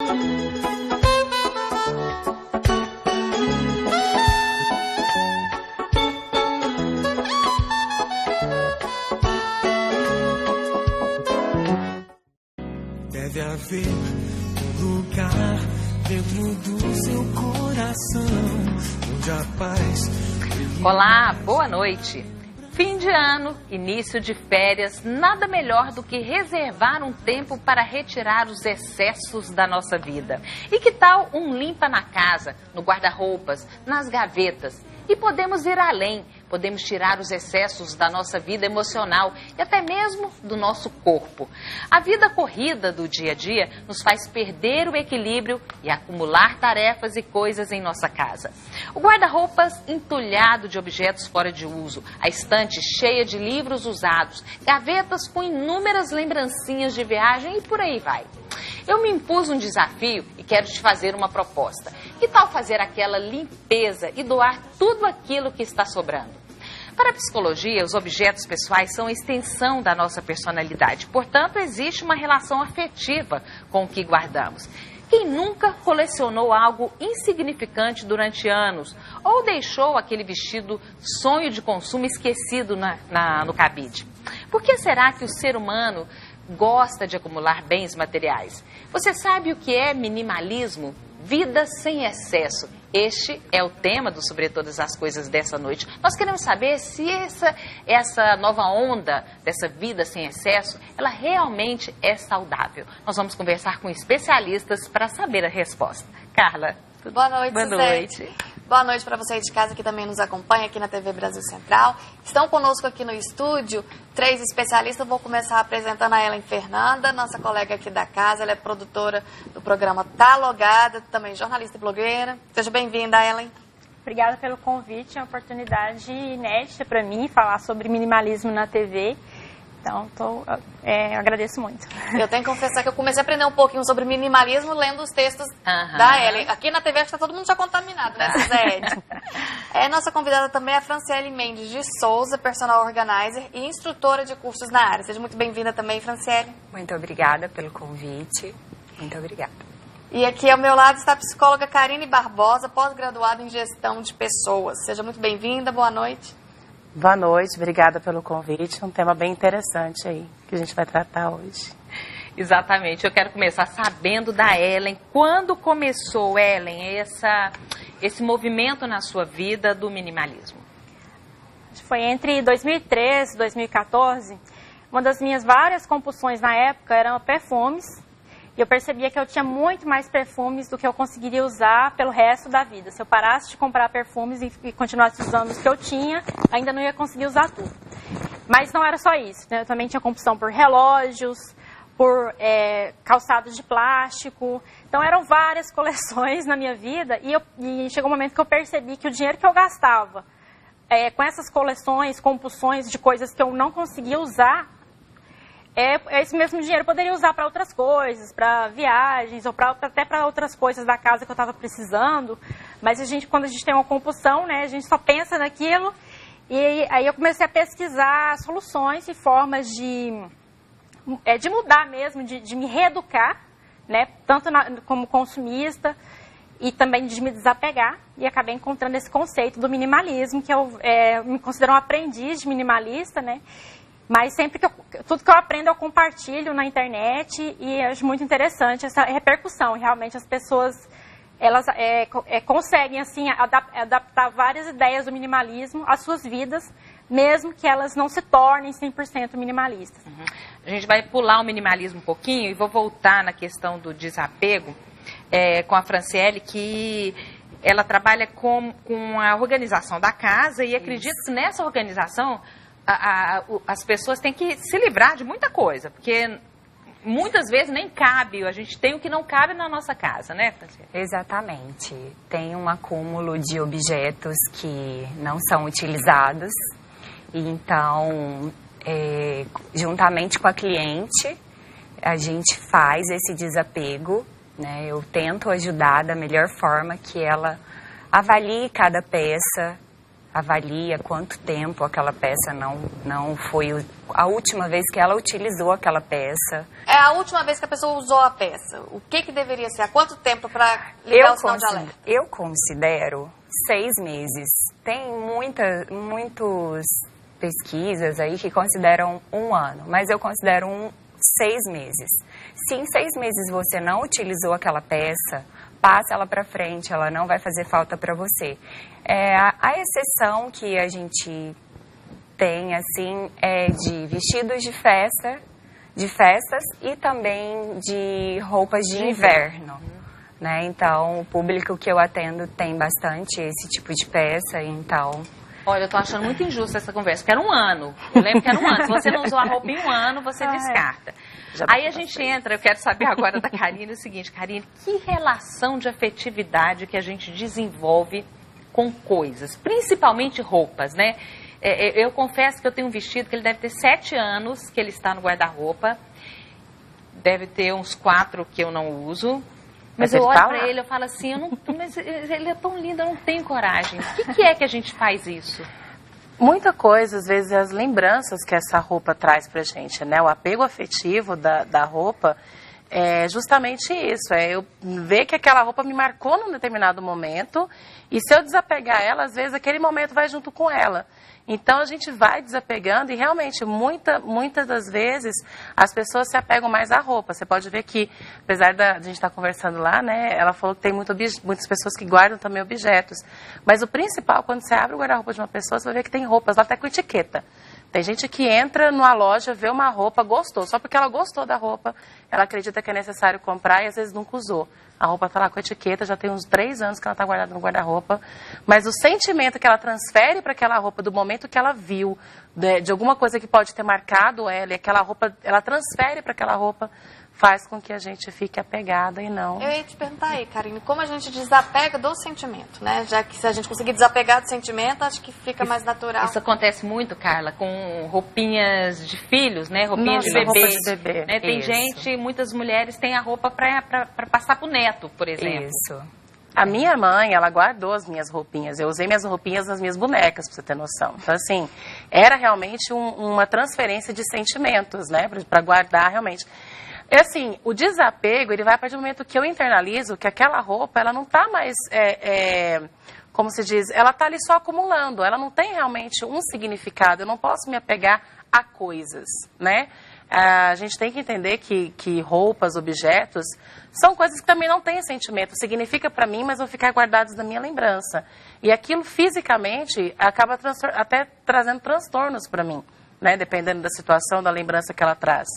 Deve haver um lugar dentro do seu coração onde a paz... Olá, boa noite. Fim de ano, início de férias, nada melhor do que reservar um tempo para retirar os excessos da nossa vida. E que tal um limpa na casa, no guarda-roupas, nas gavetas? E podemos ir além, podemos tirar os excessos da nossa vida emocional e até mesmo do nosso corpo. A vida corrida do dia a dia nos faz perder o equilíbrio e acumular tarefas e coisas em nossa casa. O guarda-roupas entulhado de objetos fora de uso, a estante cheia de livros usados, gavetas com inúmeras lembrancinhas de viagem e por aí vai. Eu me impus um desafio e quero te fazer uma proposta. Que tal fazer aquela limpeza e doar tudo aquilo que está sobrando? Para a psicologia, os objetos pessoais são a extensão da nossa personalidade. Portanto, existe uma relação afetiva com o que guardamos. Quem nunca colecionou algo insignificante durante anos ou deixou aquele vestido sonho de consumo esquecido no cabide? Por que será que o ser humano gosta de acumular bens materiais? Você sabe o que é minimalismo? Vida sem excesso. Este é o tema do Sobre Todas as Coisas dessa noite. Nós queremos saber se essa nova onda dessa vida sem excesso, ela realmente é saudável. Nós vamos conversar com especialistas para saber a resposta. Carla. Boa noite, Boa noite. Boa noite para você aí de casa que também nos acompanha aqui na TV Brasil Central. Estão conosco aqui no estúdio 3 especialistas. Vou começar apresentando a Ellen Fernanda, nossa colega aqui da casa. Ela é produtora do programa Tá Logada, também jornalista e blogueira. Seja bem-vinda, Ellen. Obrigada pelo convite, é uma oportunidade inédita para mim falar sobre minimalismo na TV. Então, eu agradeço muito. Eu tenho que confessar que eu comecei a aprender um pouquinho sobre minimalismo lendo os textos da Ellen. Aqui na TV acho que está todo mundo já contaminado, né, Zé? Nossa convidada também é a Franciele Mendes de Souza, personal organizer e instrutora de cursos na área. Seja muito bem-vinda também, Franciele. Muito obrigada pelo convite. Muito obrigada. E aqui ao meu lado está a psicóloga Karine Barbosa, pós-graduada em gestão de pessoas. Seja muito bem-vinda, boa noite. Boa noite, obrigada pelo convite. Um tema bem interessante aí que a gente vai tratar hoje. Exatamente, eu quero começar sabendo da Ellen. Quando começou, Ellen, esse movimento na sua vida do minimalismo? Foi entre 2013 e 2014. Uma das minhas várias compulsões na época eram perfumes. E eu percebia que eu tinha muito mais perfumes do que eu conseguiria usar pelo resto da vida. Se eu parasse de comprar perfumes e continuasse usando os que eu tinha, ainda não ia conseguir usar tudo. Mas não era só isso, né? Eu também tinha compulsão por relógios, por calçados de plástico. Então eram várias coleções na minha vida e chegou um momento que eu percebi que o dinheiro que eu gastava com essas coleções, compulsões de coisas que eu não conseguia usar, esse mesmo dinheiro eu poderia usar para outras coisas, para viagens ou até para outras coisas da casa que eu estava precisando. Mas quando a gente tem uma compulsão, né, a gente só pensa naquilo. E aí eu comecei a pesquisar soluções e formas de mudar mesmo, de me reeducar, né, tanto como consumista e também de me desapegar. E acabei encontrando esse conceito do minimalismo, que eu me considero um aprendiz de minimalista, né? Mas sempre tudo que eu aprendo eu compartilho na internet e acho muito interessante essa repercussão. Realmente as pessoas elas conseguem assim adaptar várias ideias do minimalismo às suas vidas, mesmo que elas não se tornem 100% minimalistas. Uhum. A gente vai pular o minimalismo um pouquinho e vou voltar na questão do desapego com a Franciele, que ela trabalha com a organização da casa e acredito que nessa organização as pessoas têm que se livrar de muita coisa, porque muitas vezes nem cabe, a gente tem o que não cabe na nossa casa, né, Franciele? Exatamente. Tem um acúmulo de objetos que não são utilizados. E então, juntamente com a cliente, a gente faz esse desapego, né? Eu tento ajudar da melhor forma que ela avalie cada peça, avalia quanto tempo aquela peça não foi a última vez que ela utilizou aquela peça. É a última vez que a pessoa usou a peça. O que deveria ser? Há quanto tempo para ligar o sinal de alerta? Eu considero 6 meses. Tem muitas pesquisas aí que consideram 1 ano, mas eu considero 6 meses. Se em 6 meses você não utilizou aquela peça, passa ela para frente, ela não vai fazer falta para você. A exceção que a gente tem, assim, é de vestidos de festas e também de roupas de inverno, né? Então, o público que eu atendo tem bastante esse tipo de peça, então... Olha, eu tô achando muito injusta essa conversa, porque era 1 ano. Eu lembro que era 1 ano. Se você não usou a roupa em 1 ano, você descarta. Aí a gente entra, eu quero saber agora da Karine o seguinte, Karine, que relação de afetividade que a gente desenvolve com coisas, principalmente roupas, né? Eu confesso que eu tenho um vestido que ele deve ter 7 anos, que ele está no guarda-roupa, deve ter uns 4 que eu não uso. Mas eu olho pra ele e falo assim, mas ele é tão lindo, eu não tenho coragem. O que é que a gente faz isso? Muita coisa, às vezes, as lembranças que essa roupa traz pra gente, né? O apego afetivo da roupa é justamente isso. É eu ver que aquela roupa me marcou num determinado momento e se eu desapegar ela, às vezes aquele momento vai junto com ela. Então a gente vai desapegando e realmente muitas das vezes as pessoas se apegam mais à roupa. Você pode ver que, apesar de a gente estar conversando lá, né, ela falou que tem muitas pessoas que guardam também objetos. Mas o principal, quando você abre o guarda-roupa de uma pessoa, você vai ver que tem roupas lá até com etiqueta. Tem gente que entra numa loja, vê uma roupa, gostou. Só porque ela gostou da roupa, ela acredita que é necessário comprar e às vezes nunca usou. A roupa está lá com etiqueta, já tem uns 3 anos que ela está guardada no guarda-roupa. Mas o sentimento que ela transfere para aquela roupa, do momento que ela viu, de alguma coisa que pode ter marcado ela, e aquela roupa, ela transfere para aquela roupa, faz com que a gente fique apegada e não... Eu ia te perguntar aí, Karine, como a gente desapega do sentimento, né? Já que se a gente conseguir desapegar do sentimento, acho que fica mais natural. Isso acontece muito, Carla, com roupinhas de filhos, né? Roupinhas de bebê. Roupa de bebê. Né? Tem gente, muitas mulheres têm a roupa para passar pro neto, por exemplo. Isso. A minha mãe, ela guardou as minhas roupinhas. Eu usei minhas roupinhas nas minhas bonecas, pra você ter noção. Então, assim, era realmente uma transferência de sentimentos, né? Pra guardar, realmente. E, assim, o desapego, ele vai a partir do momento que eu internalizo que aquela roupa, ela não tá mais, como se diz, ela tá ali só acumulando. Ela não tem realmente um significado. Eu não posso me apegar a coisas, né? A gente tem que entender que roupas, objetos, são coisas que também não têm sentimento. Significa para mim, mas vão ficar guardados na minha lembrança. E aquilo fisicamente acaba até trazendo transtornos para mim, né? Dependendo da situação, da lembrança que ela traz.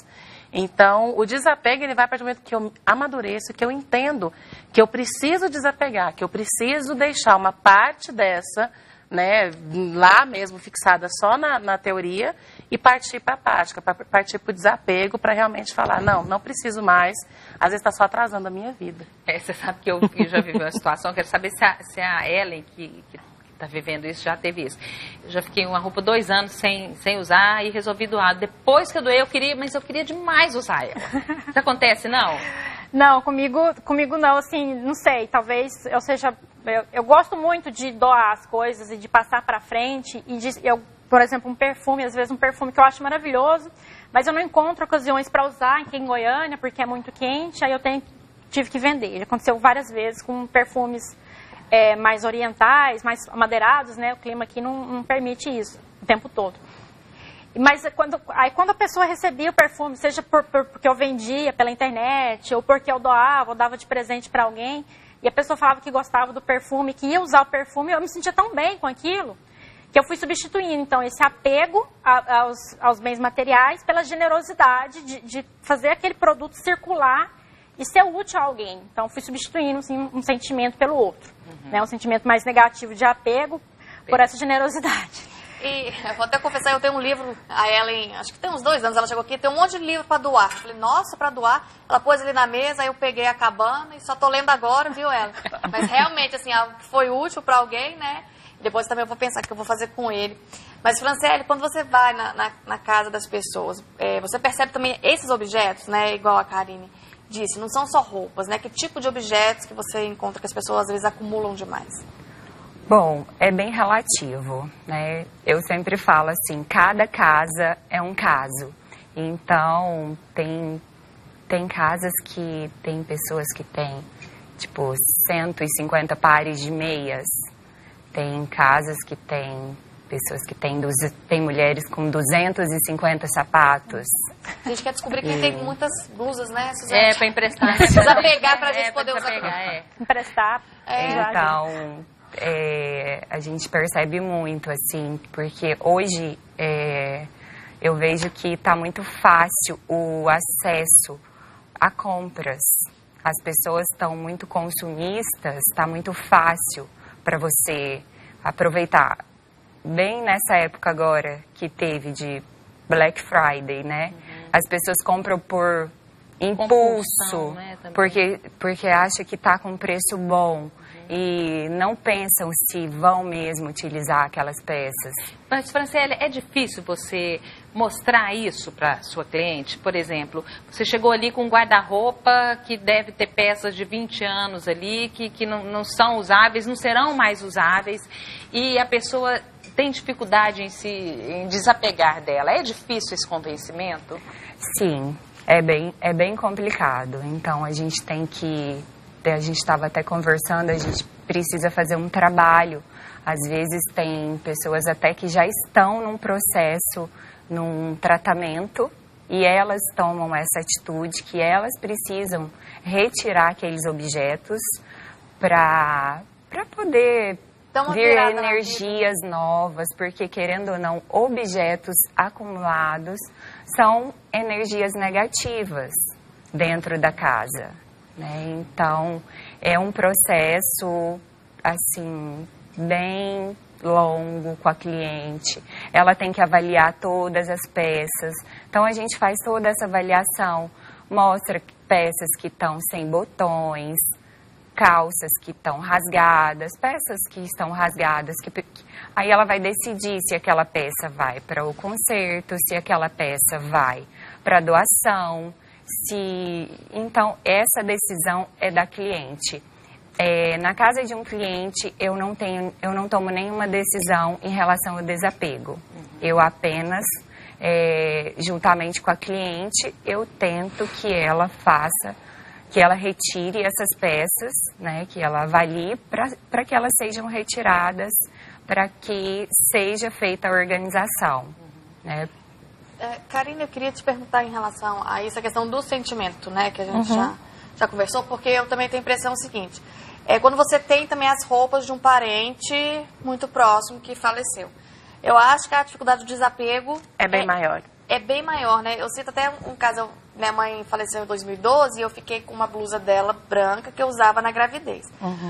Então, o desapego, ele vai a partir do momento que eu amadureço, que eu entendo que eu preciso desapegar, que eu preciso deixar uma parte dessa, né, lá mesmo fixada só na teoria e partir para a prática, partir para o desapego, para realmente falar, não preciso mais, às vezes está só atrasando a minha vida. Você sabe que eu já vivi uma situação, quero saber se a Ellen, que está vivendo isso, já teve isso. Eu já fiquei uma roupa 2 anos sem usar e resolvi doar. Depois que eu doei, eu queria demais usar ela. Isso acontece, não? Não, comigo não, assim, não sei, talvez eu seja... Eu gosto muito de doar as coisas e de passar para frente e por exemplo, um perfume, às vezes um perfume que eu acho maravilhoso, mas eu não encontro ocasiões para usar aqui em Goiânia porque é muito quente, aí eu tive que vender. Ele aconteceu várias vezes com perfumes mais orientais, mais amadeirados, né? O clima aqui não permite isso o tempo todo. Mas quando a pessoa recebia o perfume, seja porque eu vendia pela internet ou porque eu doava, ou dava de presente para alguém, e a pessoa falava que gostava do perfume, que ia usar o perfume, eu me sentia tão bem com aquilo, que eu fui substituindo, então, esse apego aos bens materiais pela generosidade de fazer aquele produto circular e ser útil a alguém. Então, fui substituindo assim, um sentimento pelo outro, né? Um sentimento mais negativo de apego por essa generosidade. E eu vou até confessar, eu tenho um livro, a Ellen, acho que tem uns 2 anos, ela chegou aqui, tem um monte de livro para doar. Eu falei, nossa, para doar? Ela pôs ali na mesa, aí eu peguei a cabana e só tô lendo agora, viu, ela? Mas realmente, assim, algo que foi útil para alguém, né? Depois também eu vou pensar o que eu vou fazer com ele. Mas, Franciele, quando você vai na casa das pessoas, você percebe também esses objetos, né? Igual a Karine disse, não são só roupas, né? Que tipo de objetos que você encontra que as pessoas às vezes acumulam demais? Bom, é bem relativo, né? Eu sempre falo assim, cada casa é um caso. Então, tem casas que tem pessoas que têm, tipo, 150 pares de meias. Tem casas que tem pessoas que tem mulheres com 250 sapatos. A gente quer descobrir que tem muitas blusas, né, Suzane? Para emprestar. Precisa pegar pra gente poder usar. Emprestar. Então, a gente percebe muito, assim, porque hoje eu vejo que está muito fácil o acesso a compras. As pessoas estão muito consumistas, está muito fácil para você aproveitar. Bem nessa época agora que teve de Black Friday, né? As pessoas compram por impulso, né, porque acha que está com preço bom e não pensam se vão mesmo utilizar aquelas peças. Mas, Franciele, é difícil você mostrar isso para sua cliente? Por exemplo, você chegou ali com um guarda-roupa que deve ter peças de 20 anos ali, que não são usáveis, não serão mais usáveis, e a pessoa tem dificuldade em desapegar dela. É difícil esse convencimento? Sim, é bem complicado. Então, a gente estava até conversando, a gente precisa fazer um trabalho. Às vezes tem pessoas até que já estão num processo, num tratamento, e elas tomam essa atitude que elas precisam retirar aqueles objetos para poder vir energias novas, porque querendo ou não, objetos acumulados são energias negativas dentro da casa, né? Então, é um processo, assim, bem longo com a cliente. Ela tem que avaliar todas as peças. Então, a gente faz toda essa avaliação, mostra peças que estão sem botões, calças que estão rasgadas, peças que estão rasgadas, aí ela vai decidir se aquela peça vai para o conserto, se aquela peça vai para doação, então essa decisão é da cliente. Na casa de um cliente eu não tomo nenhuma decisão em relação ao desapego. Eu apenas juntamente com a cliente eu tento que ela retire essas peças, né, que ela avalie para que elas sejam retiradas, para que seja feita a organização, né? Karine, eu queria te perguntar em relação a essa questão do sentimento, né, que a gente já conversou, porque eu também tenho a impressão seguinte, quando você tem também as roupas de um parente muito próximo que faleceu. Eu acho que a dificuldade do desapego é bem maior. É bem maior, né? Eu cito até um caso, minha mãe faleceu em 2012 e eu fiquei com uma blusa dela branca que eu usava na gravidez.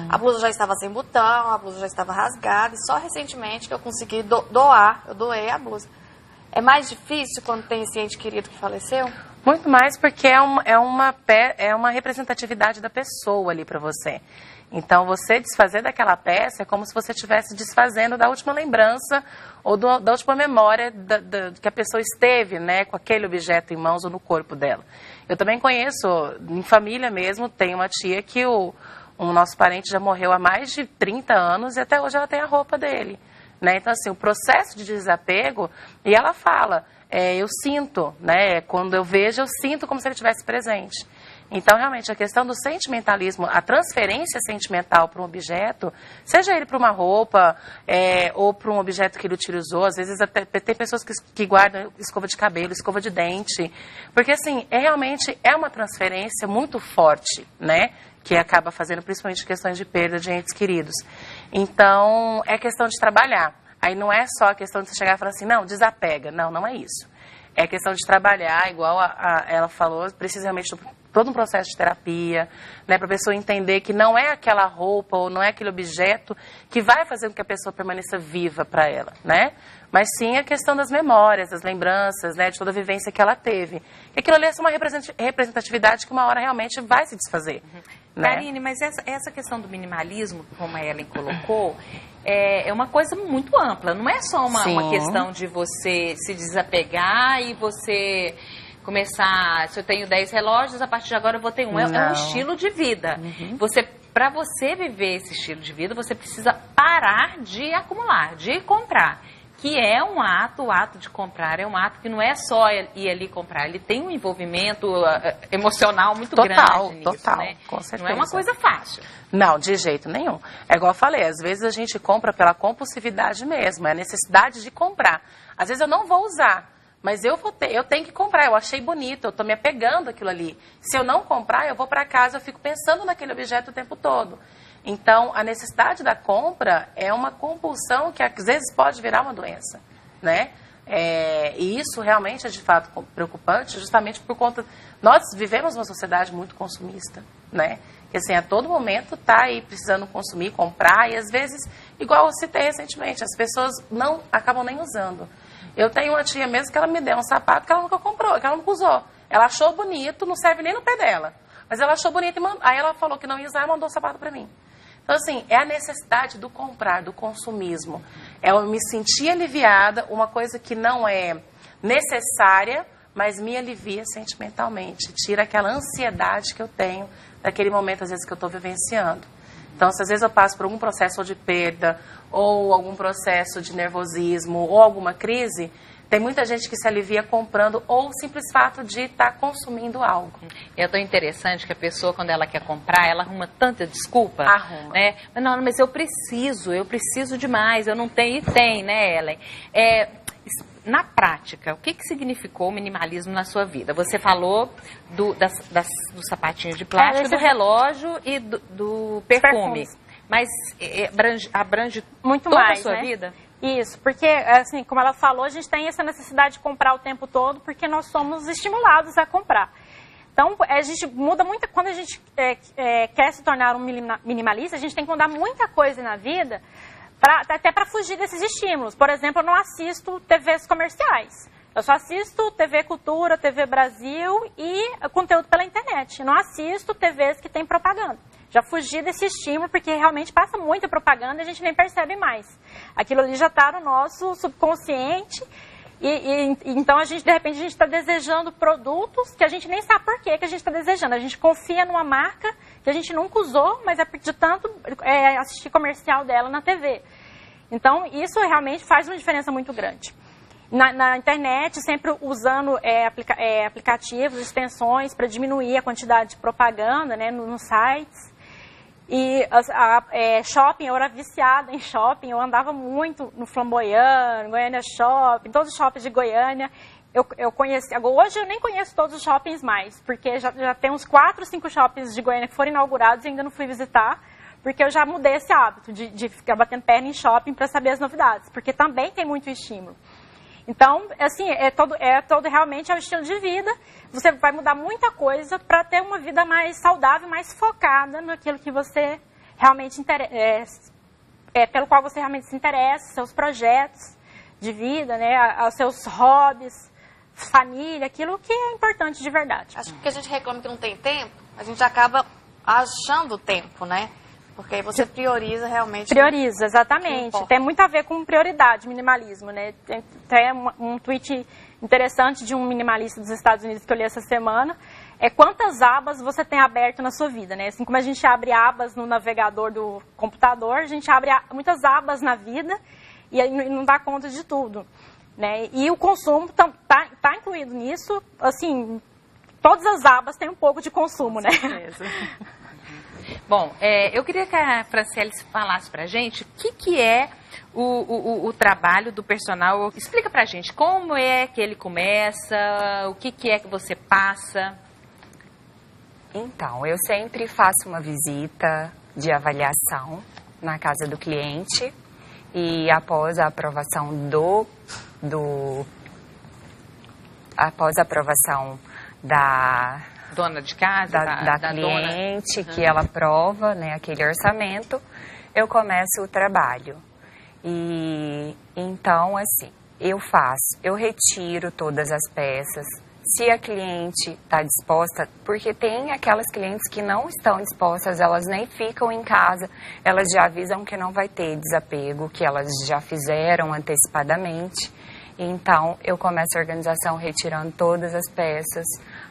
A blusa já estava sem botão, a blusa já estava rasgada e só recentemente que eu consegui doar, eu doei a blusa. É mais difícil quando tem esse ente querido que faleceu? Muito mais porque é uma representatividade da pessoa ali para você. Então, você desfazer daquela peça é como se você estivesse desfazendo da última lembrança ou da última memória que a pessoa esteve, né, com aquele objeto em mãos ou no corpo dela. Eu também conheço, em família mesmo, tem uma tia que o nosso parente já morreu há mais de 30 anos e até hoje ela tem a roupa dele, né? Então, assim, o processo de desapego, e ela fala, eu sinto, né, quando eu vejo, eu sinto como se ele estivesse presente. Então, realmente, a questão do sentimentalismo, a transferência sentimental para um objeto, seja ele para uma roupa ou para um objeto que ele utilizou, às vezes até tem pessoas que guardam escova de cabelo, escova de dente, porque, assim, realmente é uma transferência muito forte, né, que acaba fazendo principalmente questões de perda de entes queridos. Então, é questão de trabalhar. Aí não é só a questão de você chegar e falar assim, não, desapega. Não, não é isso. É questão de trabalhar, igual ela falou, precisa realmente todo um processo de terapia, né, para a pessoa entender que não é aquela roupa ou não é aquele objeto que vai fazer com que a pessoa permaneça viva para ela, né? Mas sim a questão das memórias, das lembranças, né, de toda a vivência que ela teve. E aquilo ali é uma representatividade que uma hora realmente vai se desfazer. Né? Karine, mas essa questão do minimalismo, como a Ellen colocou, é uma coisa muito ampla. Não é só uma questão de você se desapegar e você começar, se eu tenho 10 relógios, a partir de agora eu vou ter um. É um estilo de vida. Você para você viver esse estilo de vida, você precisa parar de acumular, de comprar. Que é um ato, o ato de comprar é um ato que não é só ir ali comprar, ele tem um envolvimento emocional muito grande nisso, total, né? Com certeza. Não é uma coisa fácil. Não, de jeito nenhum. É igual eu falei, às vezes a gente compra pela compulsividade mesmo, é a necessidade de comprar. Às vezes eu não vou usar, mas eu tenho que comprar, eu achei bonito, eu estou me apegando àquilo ali. Se eu não comprar, eu vou para casa, eu fico pensando naquele objeto o tempo todo. Então, a necessidade da compra é uma compulsão que às vezes pode virar uma doença, né? E isso realmente é de fato preocupante, justamente por conta... Nós vivemos uma sociedade muito consumista, né? Que assim, a todo momento está aí precisando consumir, comprar, e às vezes, igual eu citei recentemente, as pessoas não acabam nem usando. Eu tenho uma tia mesmo que ela me deu um sapato que ela nunca comprou, que ela nunca usou. Ela achou bonito, não serve nem no pé dela. Mas ela achou bonito e aí ela falou que não ia usar e mandou o sapato para mim. Então, assim, é a necessidade do comprar, do consumismo. É eu me sentir aliviada, uma coisa que não é necessária, mas me alivia sentimentalmente. Tira aquela ansiedade que eu tenho daquele momento, às vezes, que eu estou vivenciando. Então, se às vezes eu passo por algum processo ou de perda, ou algum processo de nervosismo, ou alguma crise... Tem muita gente que se alivia comprando ou o simples fato de estar consumindo algo. É tão interessante que a pessoa, quando ela quer comprar, ela arruma tanta desculpa. Arruma. Né? Não, mas eu preciso demais, eu não tenho e tem, né, Ellen? Na prática, o que significou o minimalismo na sua vida? Você falou do sapatinho de plástico, do relógio e do perfume. Mas abrange muito toda mais, a sua né? vida? Isso, porque, assim, como ela falou, a gente tem essa necessidade de comprar o tempo todo porque nós somos estimulados a comprar. Então, a gente muda muito, quando a gente quer se tornar um minimalista, a gente tem que mudar muita coisa na vida, até para fugir desses estímulos. Por exemplo, eu não assisto TVs comerciais. Eu só assisto TV Cultura, TV Brasil e conteúdo pela internet. Eu não assisto TVs que tem propaganda. Já fugi desse estímulo, porque realmente passa muita propaganda e a gente nem percebe mais. Aquilo ali já está no nosso subconsciente. Então, de repente, a gente está desejando produtos que a gente nem sabe por que a gente está desejando. A gente confia numa marca que a gente nunca usou, mas é de tanto assistir comercial dela na TV. Então, isso realmente faz uma diferença muito grande. Na internet, sempre usando aplicativos, extensões para diminuir a quantidade de propaganda, né, nos sites. E shopping, eu era viciada em shopping, eu andava muito no Flamboyant, Goiânia Shopping, todos os shoppings de Goiânia. Eu conheci, hoje eu nem conheço todos os shoppings mais, porque já tem uns 4, 5 shoppings de Goiânia que foram inaugurados e ainda não fui visitar, porque eu já mudei esse hábito de ficar batendo perna em shopping para saber as novidades, porque também tem muito estímulo. Então, assim, realmente é um estilo de vida. Você vai mudar muita coisa para ter uma vida mais saudável, mais focada naquilo que você realmente pelo qual você realmente se interessa, seus projetos de vida, né, aos seus hobbies, família, aquilo que é importante de verdade. Acho que porque a gente reclama que não tem tempo, a gente acaba achando tempo, né? Porque aí você prioriza realmente. Prioriza, exatamente. Tem muito a ver com prioridade, minimalismo, né? Tem até um tweet interessante de um minimalista dos Estados Unidos que eu li essa semana. Quantas abas você tem aberto na sua vida, né? Assim como a gente abre abas no navegador do computador, a gente abre muitas abas na vida e não dá conta de tudo, né? E o consumo tá incluído nisso, assim, todas as abas têm um pouco de consumo, né? Bom, eu queria que a Franciele falasse pra gente o que é o trabalho do personal. Explica pra gente como é que ele começa, o que é que você passa. Então, eu sempre faço uma visita de avaliação na casa do cliente e após a aprovação após a aprovação da dona de casa, da cliente, dona, que ela aprova, né, aquele orçamento, eu começo o trabalho. E então, assim, eu retiro todas as peças. Se a cliente está disposta, porque tem aquelas clientes que não estão dispostas, elas nem ficam em casa, elas já avisam que não vai ter desapego, que elas já fizeram antecipadamente. Então, eu começo a organização retirando todas as peças,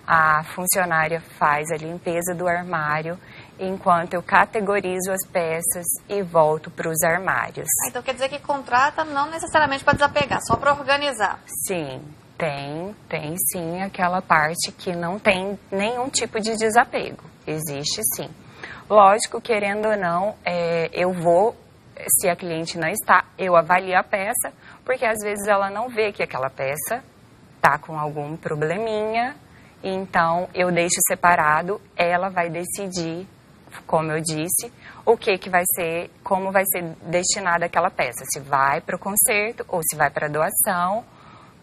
a funcionária faz a limpeza do armário enquanto eu categorizo as peças e volto para os armários. Então quer dizer que contrata não necessariamente para desapegar, só para organizar. Sim, tem sim aquela parte que não tem nenhum tipo de desapego. Existe sim. Lógico, querendo ou não, eu vou, se a cliente não está, eu avalio a peça, porque às vezes ela não vê que aquela peça está com algum probleminha, então eu deixo separado, ela vai decidir, como eu disse, o que vai ser, como vai ser destinada aquela peça, se vai para o conserto ou se vai para doação.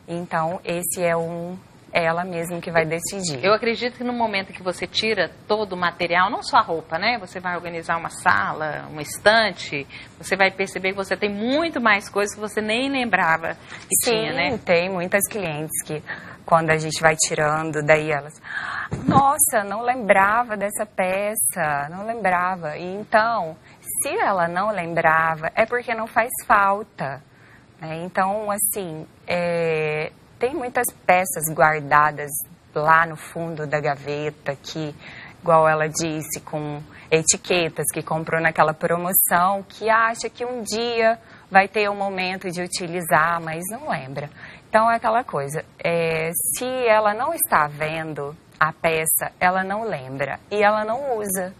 Então esse é ela mesma que vai decidir. Eu acredito que no momento que você tira todo o material, não só a roupa, né? Você vai organizar uma sala, uma estante, você vai perceber que você tem muito mais coisas que você nem lembrava que tinha, né? Sim, tem muitas clientes que quando a gente vai tirando, daí elas... Nossa, não lembrava dessa peça, não lembrava. E então, se ela não lembrava, é porque não faz falta, né? Então, assim, tem muitas peças guardadas lá no fundo da gaveta que, igual ela disse, com etiquetas que comprou naquela promoção, que acha que um dia vai ter o momento de utilizar, mas não lembra. Então, é aquela coisa, se ela não está vendo a peça, ela não lembra e ela não usa.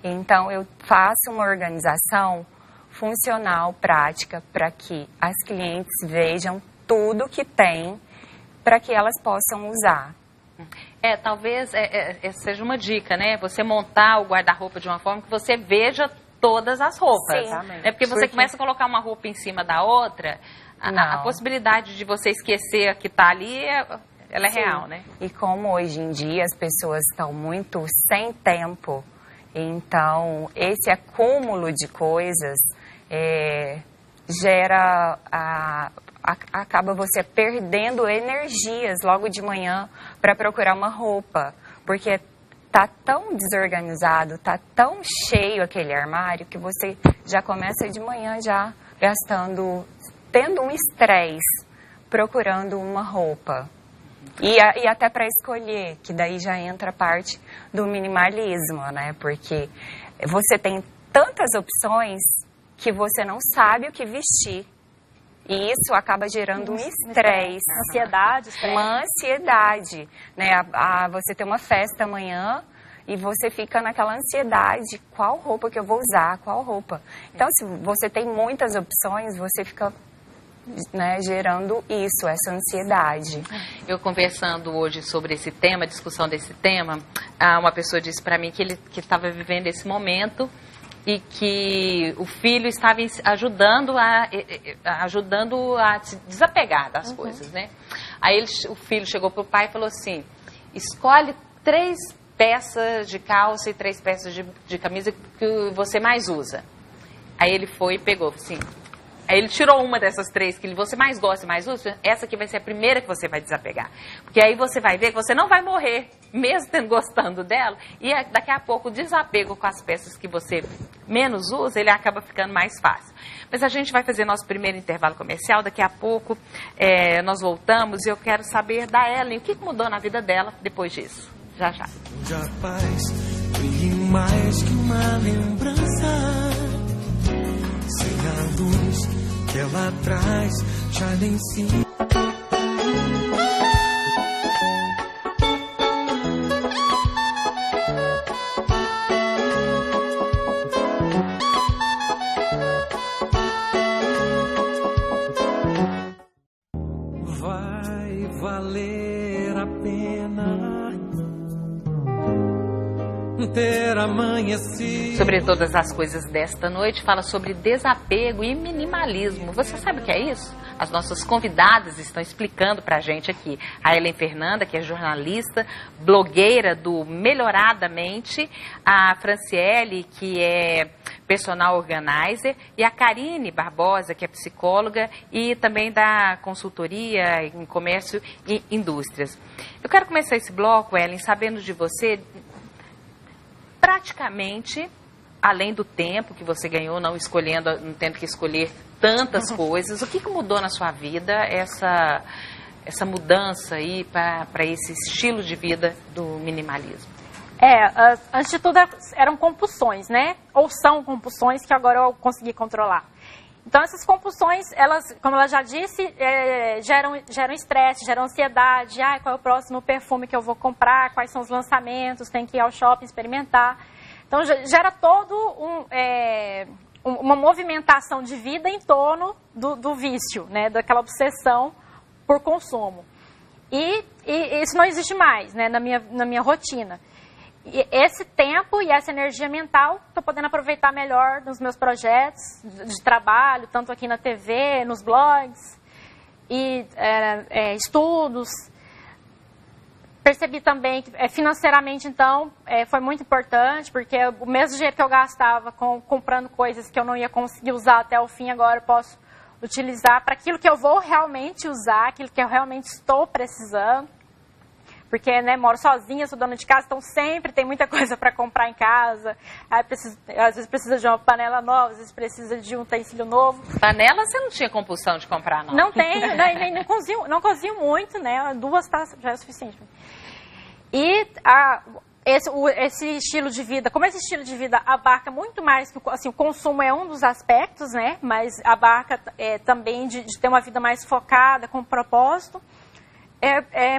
Então, eu faço uma organização funcional, prática, para que as clientes vejam tudo que tem, para que elas possam usar. Talvez seja uma dica, né? Você montar o guarda-roupa de uma forma que você veja todas as roupas. Sim. Porque você começa a colocar uma roupa em cima da outra, a possibilidade de você esquecer a que está ali, ela é Sim. real, né? E como hoje em dia as pessoas estão muito sem tempo, então esse acúmulo de coisas gera acaba você perdendo energias logo de manhã para procurar uma roupa, porque tá tão desorganizado, tá tão cheio aquele armário que você já começa de manhã já tendo um estresse procurando uma roupa. E até para escolher, que daí já entra a parte do minimalismo, né? Porque você tem tantas opções que você não sabe o que vestir. E isso acaba gerando um estresse. Uma ansiedade, né? Você tem uma festa amanhã e você fica naquela ansiedade, qual roupa que eu vou usar, qual roupa. Então, se você tem muitas opções, você fica, né, gerando isso, essa ansiedade. Eu conversando hoje sobre esse tema, discussão desse tema, uma pessoa disse para mim que estava vivendo esse momento e que o filho estava ajudando a se desapegar das coisas, né? Aí o filho chegou pro pai e falou assim, escolhe 3 peças de calça e 3 peças de camisa que você mais usa. Aí ele foi e pegou, assim... Aí ele tirou uma dessas 3 que você mais gosta e mais usa, essa aqui vai ser a primeira que você vai desapegar. Porque aí você vai ver que você não vai morrer, mesmo gostando dela, e daqui a pouco o desapego com as peças que você menos usa, ele acaba ficando mais fácil. Mas a gente vai fazer nosso primeiro intervalo comercial, daqui a pouco nós voltamos e eu quero saber da Ellen, o que mudou na vida dela depois disso. Já, já. Onde a paz brilhe mais que uma lembrança. Sem a luz que ela traz, já nem se... Vai valer a pena ter amanhecido. Sobre todas as coisas desta noite, fala sobre desapego e minimalismo. Você sabe o que é isso? As nossas convidadas estão explicando pra gente aqui. A Ellen Fernanda, que é jornalista, blogueira do Melhoradamente, a Franciele, que é personal organizer, e a Karine Barbosa, que é psicóloga e também da consultoria em comércio e indústrias. Eu quero começar esse bloco, Ellen, sabendo de você... Praticamente, além do tempo que você ganhou, não tendo que escolher tantas coisas, o que mudou na sua vida, essa mudança aí para esse estilo de vida do minimalismo? Antes de tudo eram compulsões, né? Ou são compulsões que agora eu consegui controlar. Então, essas compulsões, elas, como ela já disse, geram estresse, geram ansiedade. Qual é o próximo perfume que eu vou comprar? Quais são os lançamentos? Tem que ir ao shopping experimentar. Então, gera todo uma movimentação de vida em torno do vício, né? Daquela obsessão por consumo. E isso não existe mais, né? Na minha rotina. E esse tempo e essa energia mental estou podendo aproveitar melhor nos meus projetos de trabalho, tanto aqui na TV, nos blogs e estudos. Percebi também que financeiramente, então, foi muito importante, porque o mesmo dinheiro que eu gastava comprando coisas que eu não ia conseguir usar até o fim, agora eu posso utilizar para aquilo que eu vou realmente usar, aquilo que eu realmente estou precisando. Porque, né, moro sozinha, sou dona de casa, então sempre tem muita coisa para comprar em casa. Às vezes precisa de uma panela nova, às vezes precisa de um utensílio novo. Panela você não tinha compulsão de comprar, não? Não tenho, não cozinho muito, né? 2 taças já é o suficiente. E esse estilo de vida, como esse estilo de vida abarca muito mais que assim, o consumo é um dos aspectos, né? Mas abarca também de ter uma vida mais focada, com propósito.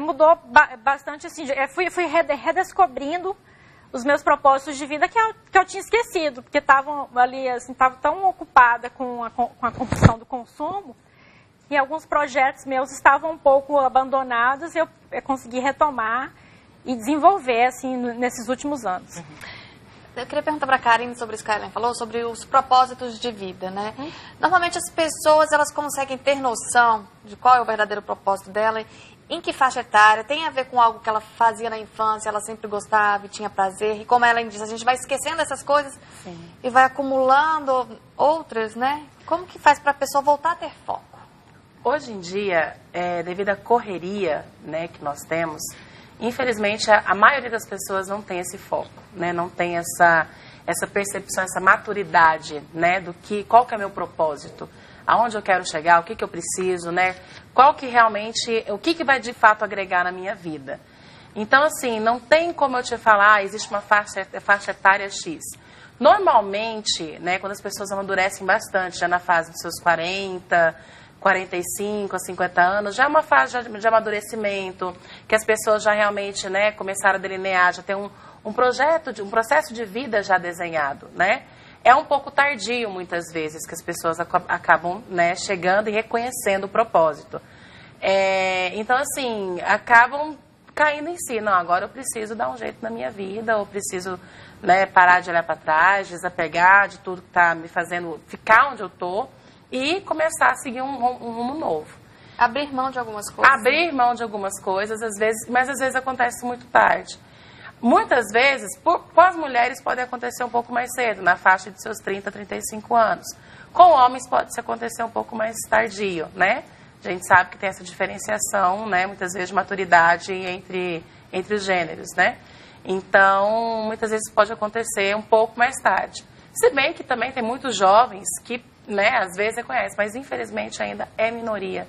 Mudou bastante, assim, fui redescobrindo os meus propósitos de vida que eu tinha esquecido, porque estavam ali, assim, estava tão ocupada com a compulsão do consumo, que alguns projetos meus estavam um pouco abandonados e eu consegui retomar e desenvolver, assim, nesses últimos anos. Eu queria perguntar para a Karine sobre isso que a Ellen falou, sobre os propósitos de vida, né? Normalmente as pessoas, elas conseguem ter noção de qual é o verdadeiro propósito dela, em que faixa etária, tem a ver com algo que ela fazia na infância, ela sempre gostava e tinha prazer, e como a Ellen diz, a gente vai esquecendo essas coisas. Sim. E vai acumulando outras, né? Como que faz para a pessoa voltar a ter foco? Hoje em dia, devido à correria, né, que nós temos, infelizmente a maioria das pessoas não tem esse foco, né? Não tem essa percepção, essa maturidade, né, qual que é o meu propósito, aonde eu quero chegar, o que eu preciso, né? Qual que realmente, o que vai de fato agregar na minha vida. Então, assim, não tem como eu te falar, existe uma faixa etária X. Normalmente, né, quando as pessoas amadurecem bastante, já na fase dos seus 40, 45 a 50 anos, já é uma fase de amadurecimento, que as pessoas já realmente, né, começaram a delinear, já tem um processo de vida já desenhado, né? É um pouco tardio, muitas vezes, que as pessoas acabam, né, chegando e reconhecendo o propósito. Então, assim, acabam caindo em si. Não, agora eu preciso dar um jeito na minha vida, ou preciso, né, parar de olhar para trás, desapegar de tudo que está me fazendo ficar onde eu estou e começar a seguir um rumo novo. Abrir mão de algumas coisas. Abrir mão de algumas coisas, às vezes, mas às vezes acontece muito tarde. Muitas vezes, com as mulheres pode acontecer um pouco mais cedo, na faixa de seus 30, 35 anos. Com homens pode acontecer um pouco mais tardio, né? A gente sabe que tem essa diferenciação, né, muitas vezes de maturidade entre os gêneros, né? Então, muitas vezes pode acontecer um pouco mais tarde. Se bem que também tem muitos jovens que, né, às vezes reconhecem, mas infelizmente ainda é minoria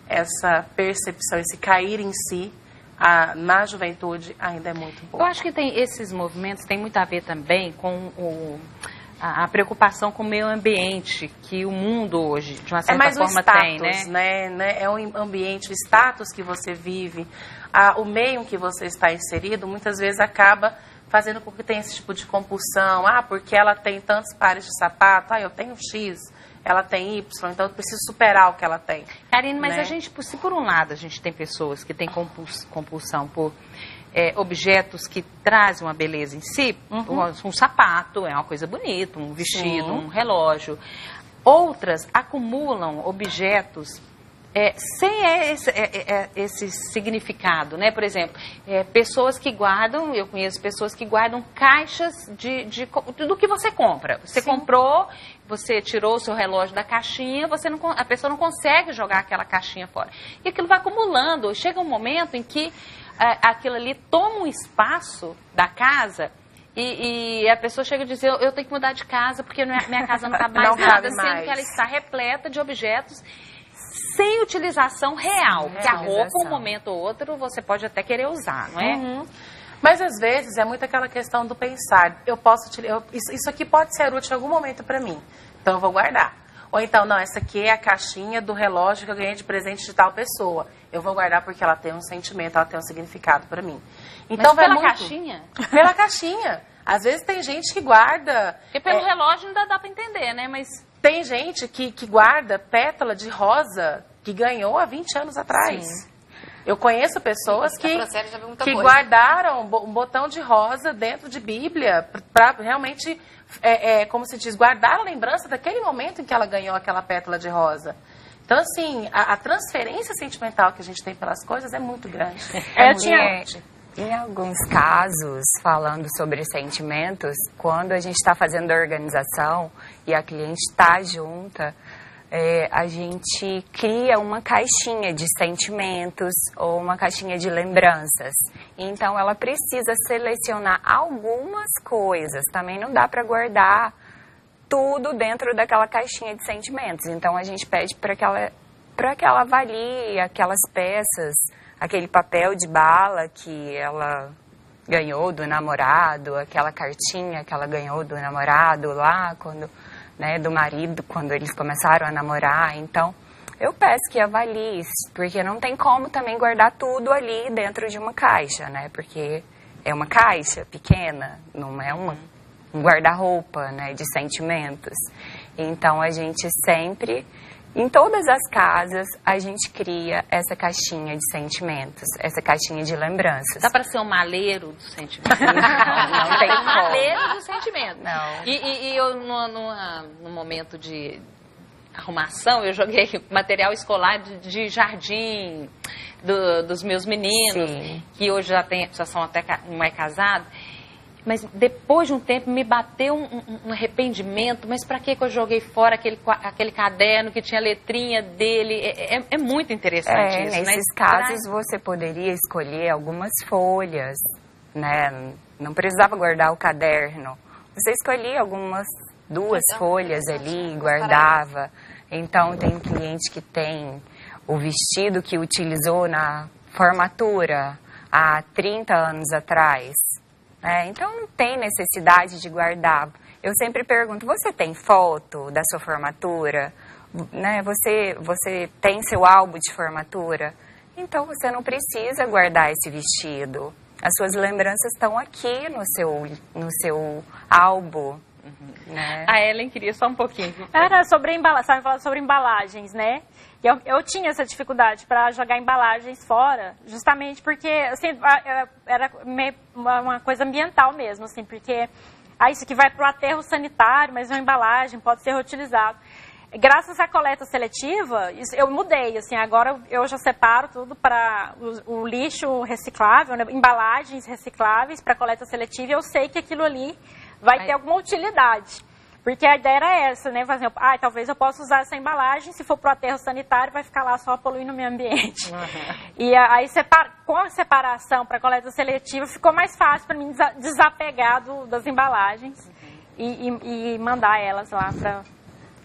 essa percepção, esse cair em si. Na juventude ainda é muito pouco. Eu acho que esses movimentos têm muito a ver também com a preocupação com o meio ambiente que o mundo hoje, de uma certa forma, status, tem, né? É o ambiente, o status que você vive, o meio em que você está inserido, muitas vezes acaba fazendo com que tenha esse tipo de compulsão. Porque ela tem tantos pares de sapato, eu tenho X, ela tem Y, então eu preciso superar o que ela tem. Karine, mas né? se por um lado a gente tem pessoas que têm compulsão por objetos que trazem uma beleza em si, um sapato é uma coisa bonita, um vestido, um relógio. Outras acumulam objetos sem esse significado, né? Por exemplo, pessoas que guardam, eu conheço pessoas que guardam caixas do que você compra. Você comprou, você tirou o seu relógio da caixinha, a pessoa não consegue jogar aquela caixinha fora. E aquilo vai acumulando. Chega um momento em que aquilo ali toma um espaço da casa e a pessoa chega a dizer, eu tenho que mudar de casa porque minha casa não cabe mais nada, sendo que ela está repleta de objetos sem utilização real. Porque a roupa, um momento ou outro, você pode até querer usar, não é? Mas às vezes é muito aquela questão do pensar. Isso aqui pode ser útil em algum momento para mim, então eu vou guardar. Ou então, não, essa aqui é a caixinha do relógio que eu ganhei de presente de tal pessoa. Eu vou guardar porque ela tem um sentimento, ela tem um significado para mim. Então, mas pela caixinha? Pela caixinha. Às vezes tem gente que guarda... Porque pelo relógio ainda dá para entender, né? Mas... Tem gente que guarda pétala de rosa que ganhou há 20 anos atrás. Sim. Eu conheço pessoas que guardaram um botão de rosa dentro de Bíblia para realmente, como se diz, guardar a lembrança daquele momento em que ela ganhou aquela pétala de rosa. Então, assim, a transferência sentimental que a gente tem pelas coisas é muito grande. Em alguns casos, falando sobre sentimentos, quando a gente está fazendo a organização e a cliente está junta, a gente cria uma caixinha de sentimentos ou uma caixinha de lembranças. Então, ela precisa selecionar algumas coisas. Também não dá para guardar tudo dentro daquela caixinha de sentimentos. Então, a gente pede para que ela avalie aquelas peças, aquele papel de bala que ela ganhou do namorado, aquela cartinha que ela ganhou do namorado lá, do marido, quando eles começaram a namorar. Então, eu peço que avalie, porque não tem como também guardar tudo ali dentro de uma caixa, né? Porque é uma caixa pequena, não é um guarda-roupa, né, de sentimentos. Então, a gente sempre... Em todas as casas, a gente cria essa caixinha de sentimentos, essa caixinha de lembranças. Dá para ser um maleiro do sentimento? Não tem como. Maleiro do sentimento. Não. E eu, no momento de arrumação, eu joguei material escolar de jardim dos meus meninos, sim, que hoje já são até um é casado. Mas depois de um tempo me bateu um arrependimento. Mas para que eu joguei fora aquele caderno que tinha a letrinha dele? É muito interessante isso, né? Nesses casos você poderia escolher algumas folhas, né? Não precisava guardar o caderno. Você escolhia algumas 2 folhas ali e guardava. Então tem cliente que tem o vestido que utilizou na formatura há 30 anos atrás. Então não tem necessidade de guardar. Eu sempre pergunto, você tem foto da sua formatura? Né? Você tem seu álbum de formatura? Então você não precisa guardar esse vestido. As suas lembranças estão aqui no seu álbum. Né? A Ellen queria só um pouquinho. Era sobre sobre embalagens, né? Eu tinha essa dificuldade para jogar embalagens fora, justamente porque assim, era uma coisa ambiental mesmo, assim, porque isso aqui vai para o aterro sanitário, mas é uma embalagem, pode ser reutilizado. Graças à coleta seletiva, eu mudei, assim, agora eu já separo tudo para o lixo reciclável, né, embalagens recicláveis para coleta seletiva, e eu sei que aquilo ali vai ter alguma utilidade. Porque a ideia era essa, né? Fazer, talvez eu possa usar essa embalagem, se for para o aterro sanitário, vai ficar lá só poluindo o meio ambiente. Uhum. E aí, com a separação para coleta seletiva, ficou mais fácil para mim desapegar das embalagens e mandar elas lá para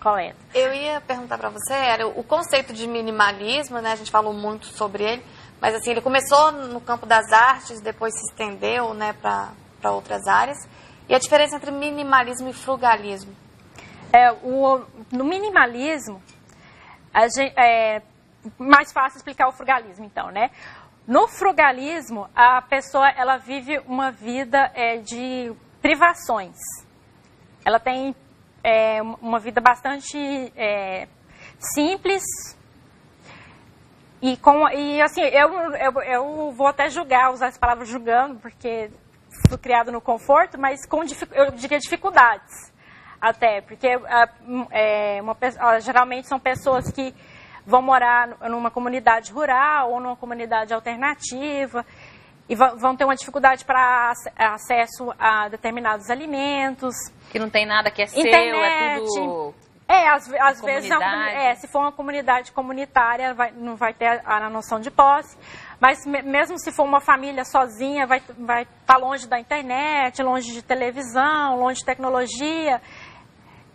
coleta. Eu ia perguntar para você, era o conceito de minimalismo, né? A gente falou muito sobre ele, mas assim, ele começou no campo das artes, depois se estendeu, né, para outras áreas. E a diferença entre minimalismo e frugalismo? No minimalismo, é mais fácil explicar o frugalismo, então, né? No frugalismo, a pessoa ela vive uma vida de privações. Ela tem uma vida bastante simples. E assim, eu vou até usar essa palavra julgando, porque fui criado no conforto, mas eu diria dificuldades até, porque geralmente são pessoas que vão morar numa comunidade rural ou numa comunidade alternativa e vão ter uma dificuldade para acesso a determinados alimentos. Que não tem nada que é internet, seu, é tudo... às vezes, se for uma comunidade comunitária, não vai ter a noção de posse. Mas mesmo se for uma família sozinha, vai estar longe da internet, longe de televisão, longe de tecnologia.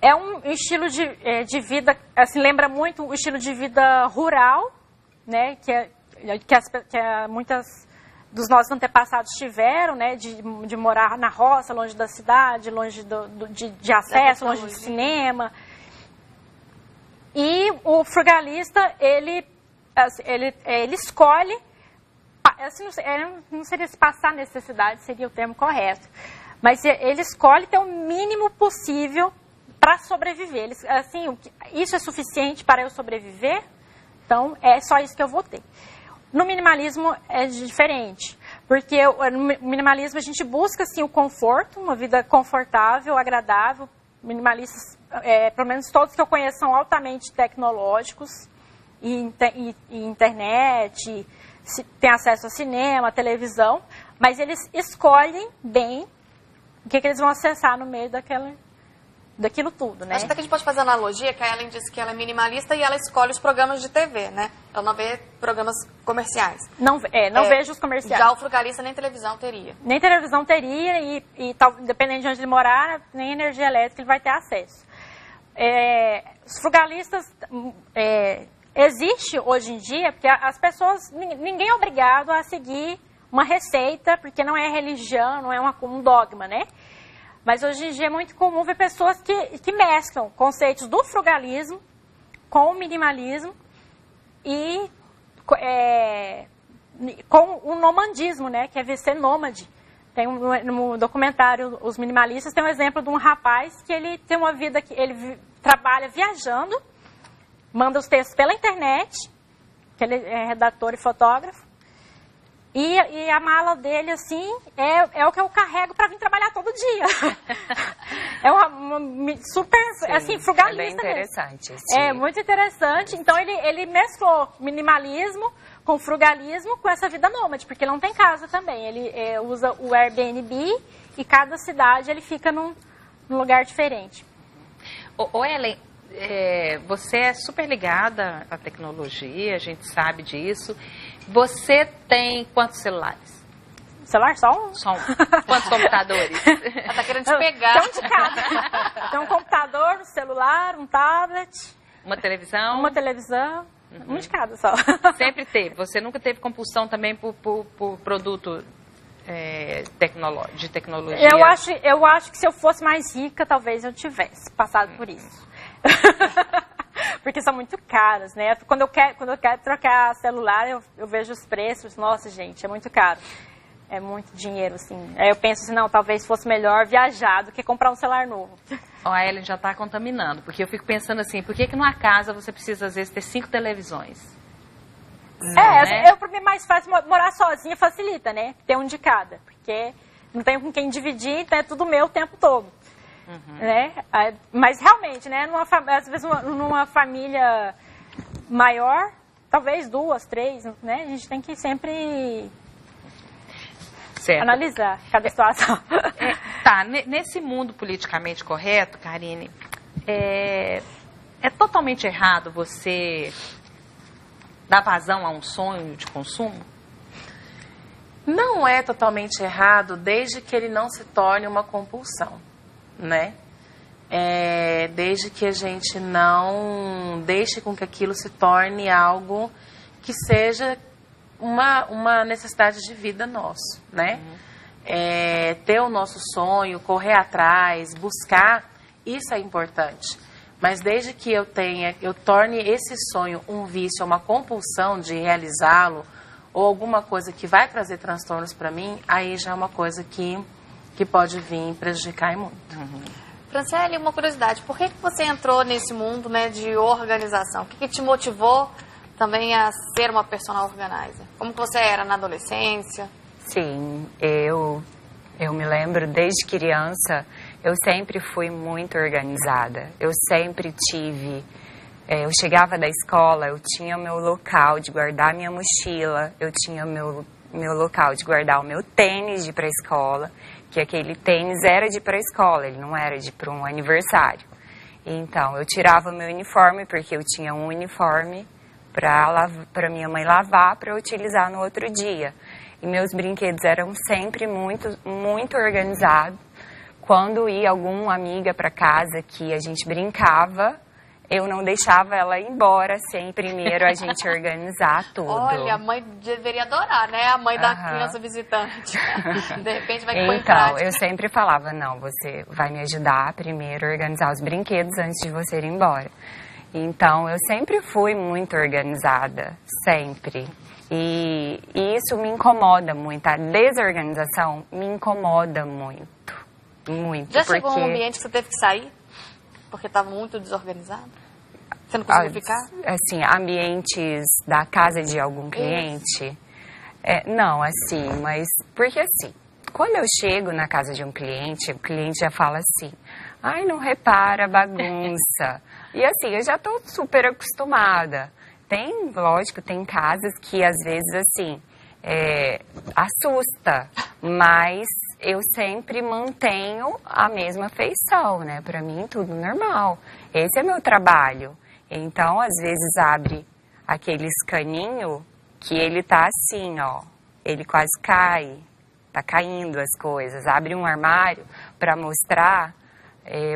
É um estilo de vida, assim, lembra muito o estilo de vida rural, né? Que muitas dos nossos antepassados tiveram, né, de morar na roça, longe da cidade, longe de acesso, longe de cinema. E o frugalista, ele escolhe, assim, não seria se passar necessidade, seria o termo correto, mas ele escolhe ter o mínimo possível para sobreviver. Ele, assim, isso é suficiente para eu sobreviver, então é só isso que eu vou ter. No minimalismo é diferente, porque no minimalismo a gente busca assim, o conforto, uma vida confortável, agradável. Minimalistas, pelo menos todos que eu conheço, são altamente tecnológicos, e internet, tem acesso a cinema, televisão, mas eles escolhem bem o que eles vão acessar no meio daquilo tudo, né? Acho que a gente pode fazer analogia, que a Ellen disse que ela é minimalista e ela escolhe os programas de TV, né? Ela não vê programas comerciais. Não vejo os comerciais. Já o frugalista nem televisão teria. Nem televisão teria e dependendo de onde ele morar, nem energia elétrica ele vai ter acesso. Os frugalistas existe hoje em dia, porque as pessoas, ninguém é obrigado a seguir uma receita, porque não é religião, não é um dogma, né? Mas hoje em dia é muito comum ver pessoas que mesclam conceitos do frugalismo com o minimalismo e com o nomandismo, né? Que é ser nômade. Tem no documentário Os Minimalistas, tem um exemplo de um rapaz que ele tem uma vida que ele trabalha viajando, manda os textos pela internet, que ele é redator e fotógrafo, e a mala dele, assim, é o que eu carrego para vir trabalhar todo dia. É uma super, sim, assim, frugalista. É bem interessante. É muito interessante. Então, ele mesclou minimalismo com frugalismo com essa vida nômade, porque ele não tem casa também. Ele usa o Airbnb e cada cidade ele fica num lugar diferente. Ô Ellen, você é super ligada à tecnologia, a gente sabe disso. Você tem quantos celulares? Celular só um? Só um. Quantos computadores? Ela tá querendo te pegar. Tem um de cada. Tem um computador, um celular, um tablet. Uma televisão? Uma televisão. Um de cada só. Sempre teve. Você nunca teve compulsão também por produto de tecnologia? Eu acho que se eu fosse mais rica, talvez eu tivesse passado por isso. Porque são muito caros, né? Quando eu quero trocar celular, eu vejo os preços. Nossa, gente, é muito caro. É muito dinheiro, assim. Aí eu penso assim, não, talvez fosse melhor viajar do que comprar um celular novo. Ó, a Ellen já está contaminando, porque eu fico pensando assim, por que numa casa você precisa, às vezes, ter 5 televisões? Né? Para mim é mais fácil morar sozinha, facilita, né? Ter um de cada, porque não tenho com quem dividir, então é tudo meu o tempo todo. Uhum. Né? Mas realmente, né? Às vezes numa família maior, talvez 2, 3, né? A gente tem que sempre analisar cada situação. Tá, nesse mundo politicamente correto, Karine, é totalmente errado você dar vazão a um sonho de consumo? Não é totalmente errado, desde que ele não se torne uma compulsão, né? Desde que a gente não deixe com que aquilo se torne algo que seja uma necessidade de vida nosso, né? Ter o nosso sonho, correr atrás, buscar, isso é importante. Mas desde que eu torne esse sonho um vício, uma compulsão de realizá-lo, ou alguma coisa que vai trazer transtornos para mim, aí já é uma coisa que pode vir prejudicar muito. Uhum. Franciele, uma curiosidade, por que você entrou nesse mundo, né, de organização? O que te motivou também a ser uma personal organizer? Como que você era na adolescência? Sim, eu me lembro desde criança, eu sempre fui muito organizada. Eu sempre tive... eu chegava da escola, eu tinha o meu local de guardar minha mochila, eu tinha meu local de guardar o meu tênis de ir para a escola, que aquele tênis era de ir para a escola, ele não era de ir para um aniversário. Então, eu tirava meu uniforme, porque eu tinha um uniforme para minha mãe lavar, para eu utilizar no outro dia. E meus brinquedos eram sempre muito, muito organizados. Quando ia alguma amiga para casa que a gente brincava, eu não deixava ela ir embora sem primeiro a gente organizar tudo. Olha, a mãe deveria adorar, né? A mãe da criança visitante. De repente vai pôr em Então, prática. eu sempre falava, não, você vai me ajudar primeiro a organizar os brinquedos antes de você ir embora. Então, eu sempre fui muito organizada, sempre. E isso me incomoda muito, a desorganização me incomoda muito, muito. Já chegou um ambiente que você teve que sair? Porque estava muito desorganizado? Você não conseguiu ficar? Assim, ambientes da casa de algum cliente? Não, assim, mas... Porque assim, quando eu chego na casa de um cliente, o cliente já fala assim, ai, não repara a bagunça. E assim, eu já estou super acostumada. Lógico, tem casas que às vezes, assim, assusta, mas eu sempre mantenho a mesma feição, né? Para mim, tudo normal. Esse é meu trabalho. Então, às vezes, abre aqueles caninho que ele tá assim, ó, ele quase cai, tá caindo as coisas. Abre um armário para mostrar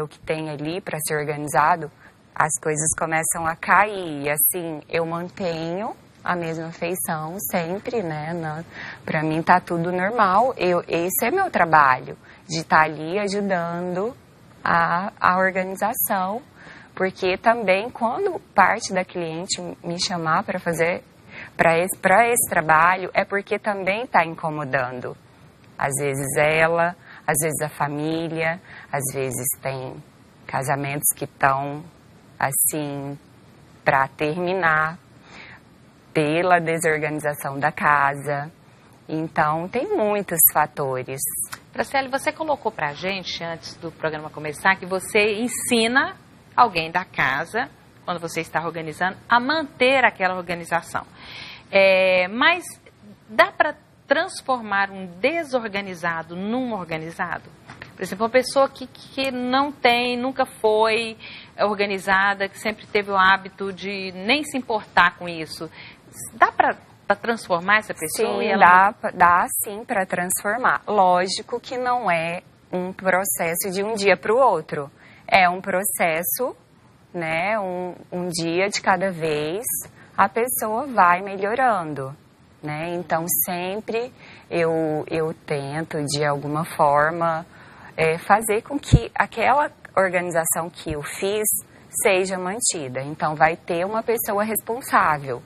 o que tem ali para ser organizado, as coisas começam a cair. E assim, eu mantenho a mesma feição sempre, né? Para mim tá tudo normal. Esse é meu trabalho, de estar ali ajudando a organização, porque também quando parte da cliente me chamar para fazer para esse trabalho, é porque também está incomodando. Às vezes ela, às vezes a família, às vezes tem casamentos que estão assim para terminar pela desorganização da casa. Então, tem muitos fatores. Franciele, você colocou pra gente, antes do programa começar, que você ensina alguém da casa, quando você está organizando, a manter aquela organização. Mas dá para transformar um desorganizado num organizado? Por exemplo, uma pessoa que não tem, nunca foi organizada, que sempre teve o hábito de nem se importar com isso. Dá para transformar essa pessoa? Sim, dá sim para transformar. Lógico que não é um processo de um dia para o outro. É um processo, né? Um dia de cada vez, a pessoa vai melhorando, né? Então, sempre eu tento, de alguma forma, fazer com que aquela organização que eu fiz seja mantida. Então, vai ter uma pessoa responsável.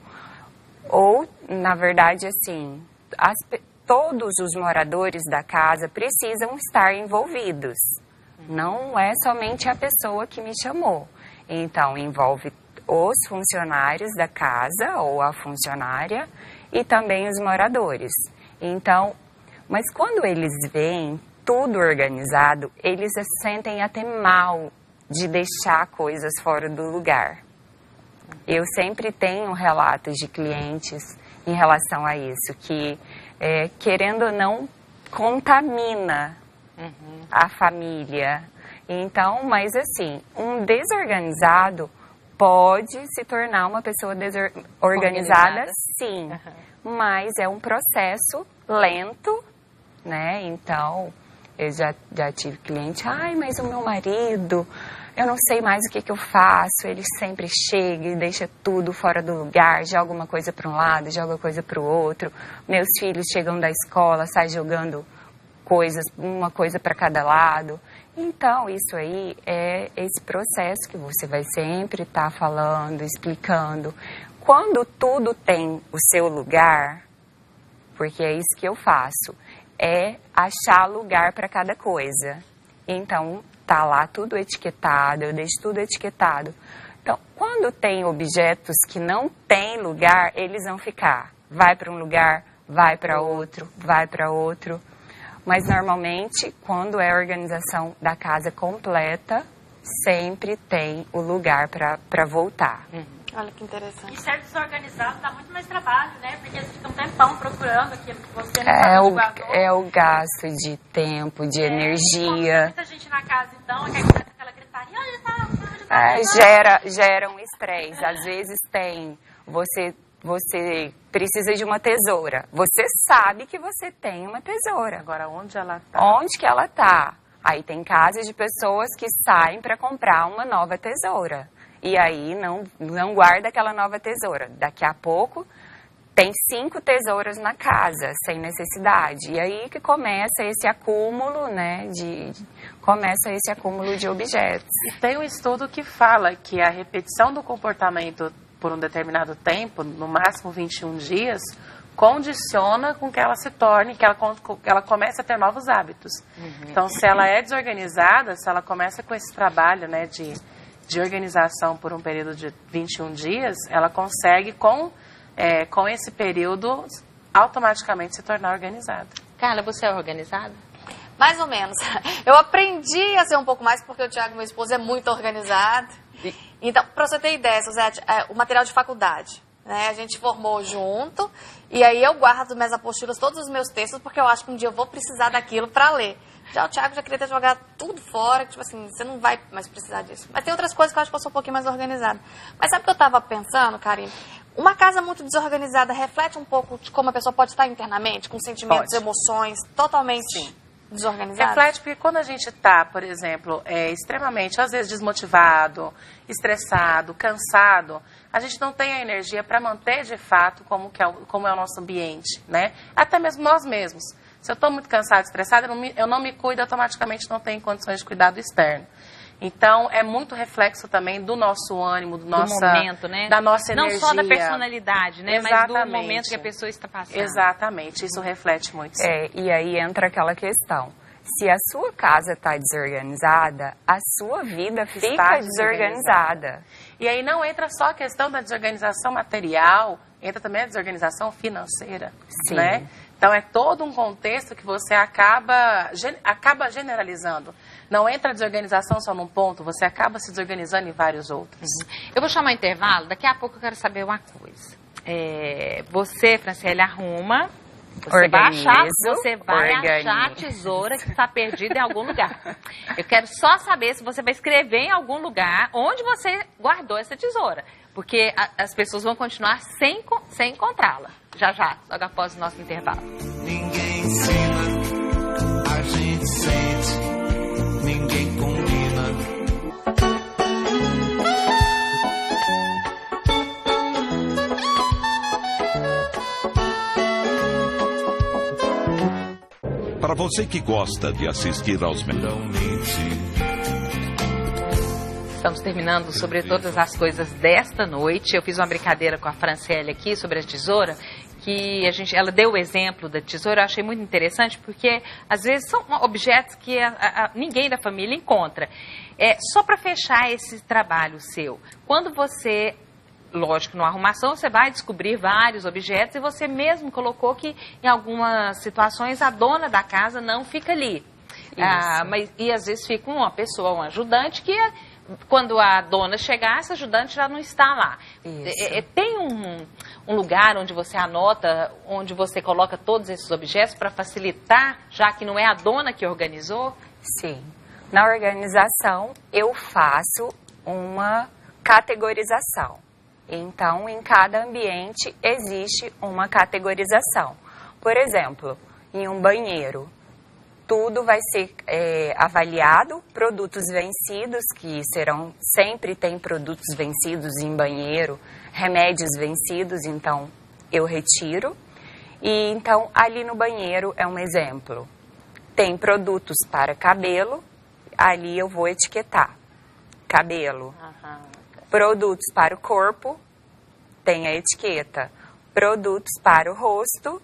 Ou, na verdade, assim, todos os moradores da casa precisam estar envolvidos. Não é somente a pessoa que me chamou. Então, envolve os funcionários da casa ou a funcionária e também os moradores. Então, mas quando eles veem tudo organizado, eles se sentem até mal de deixar coisas fora do lugar. Eu sempre tenho relatos de clientes em relação a isso, que, querendo ou não, contamina a família. Então, mas assim, um desorganizado pode se tornar uma pessoa organizada, sim, mas é um processo lento, né? Então, eu já tive cliente, ai, mas o meu marido, eu não sei mais o que eu faço, ele sempre chega e deixa tudo fora do lugar, joga uma coisa para um lado, joga coisa para o outro, meus filhos chegam da escola, saem jogando uma coisa para cada lado. Então, isso aí é esse processo que você vai sempre estar falando, explicando. Quando tudo tem o seu lugar, porque é isso que eu faço, é achar lugar para cada coisa. Então, tá lá tudo etiquetado, eu deixo tudo etiquetado. Então, quando tem objetos que não tem lugar, eles vão ficar. Vai para um lugar, vai para outro, vai para outro. Mas, normalmente, quando é a organização da casa completa, sempre tem o lugar para voltar. Olha que interessante. E ser desorganizado dá muito mais trabalho, né? Porque você fica um tempão procurando aquilo que você não sabe. É o gasto de tempo, de energia. Muita gente na casa, então, aquela gritaria, onde tá? Gera um estresse. Às vezes tem, você precisa de uma tesoura. Você sabe que você tem uma tesoura. Agora, onde ela está? Onde que ela está? Aí tem casas de pessoas que saem para comprar uma nova tesoura. E aí não guarda aquela nova tesoura. Daqui a pouco tem 5 tesouras na casa, sem necessidade. E aí que começa esse acúmulo, né, começa esse acúmulo de objetos. E tem um estudo que fala que a repetição do comportamento por um determinado tempo, no máximo 21 dias, condiciona com que ela se torne, que ela comece a ter novos hábitos. Então, se ela é desorganizada, se ela começa com esse trabalho, né, de organização por um período de 21 dias, ela consegue, com esse período, automaticamente se tornar organizada. Carla, você é organizada? Mais ou menos. Eu aprendi a ser um pouco mais porque o Thiago, meu esposo, é muito organizado. Então, para você ter ideia, Suzete, o material de faculdade, né? A gente formou junto e aí eu guardo minhas apostilas, todos os meus textos, porque eu acho que um dia eu vou precisar daquilo para ler. Já o Thiago já queria ter jogado tudo fora, que, tipo assim, você não vai mais precisar disso. Mas tem outras coisas que eu acho que eu sou um pouquinho mais organizada. Mas sabe o que eu estava pensando, Karine? Uma casa muito desorganizada reflete um pouco de como a pessoa pode estar internamente, com sentimentos, emoções totalmente desorganizadas? Reflete porque quando a gente está, por exemplo, extremamente, às vezes, desmotivado, estressado, cansado, a gente não tem a energia para manter, de fato, como é o nosso ambiente, né? Até mesmo nós mesmos. Se eu estou muito cansado, estressado, eu não me cuido, automaticamente não tenho condições de cuidado externo. Então, é muito reflexo também do nosso ânimo, do momento, né? Da nossa energia. Não só da personalidade, né? Exatamente. Mas do momento que a pessoa está passando. Exatamente, isso reflete muito. Sim. E aí entra aquela questão. Se a sua casa está desorganizada, a sua vida fica desorganizada. E aí não entra só a questão da desorganização material, entra também a desorganização financeira, Sim. né? Então, é todo um contexto que você acaba generalizando. Não entra a desorganização só num ponto, você acaba se desorganizando em vários outros. Eu vou chamar intervalo, daqui a pouco eu quero saber uma coisa. Você, Franciele, arruma, você vai achar a tesoura que está perdida em algum lugar. Eu quero só saber se você vai escrever em algum lugar onde você guardou essa tesoura. Porque as pessoas vão continuar sem encontrá-la. Já, logo após o nosso intervalo. Ninguém ensina, a gente sente, ninguém combina. Para você que gosta de assistir aos melhores. Estamos terminando sobre todas as coisas desta noite. Eu fiz uma brincadeira com a Franciele aqui sobre a tesoura, que ela deu o exemplo da tesoura. Eu achei muito interessante, porque às vezes são objetos que ninguém da família encontra. Só para fechar esse trabalho seu, quando você, lógico, numa arrumação, você vai descobrir vários objetos e você mesmo colocou que em algumas situações a dona da casa não fica ali. E às vezes fica uma pessoa, um ajudante, que quando a dona chegar, essa ajudante já não está lá. Tem um lugar onde você anota, onde você coloca todos esses objetos para facilitar, já que não é a dona que organizou? Sim. Na organização, eu faço uma categorização. Então, em cada ambiente existe uma categorização. Por exemplo, em um banheiro, tudo vai ser avaliado, produtos vencidos, que sempre tem produtos vencidos em banheiro, remédios vencidos, então eu retiro. E então ali no banheiro é um exemplo. Tem produtos para cabelo, ali eu vou etiquetar. Cabelo. Produtos para o corpo, tem a etiqueta. Produtos para o rosto.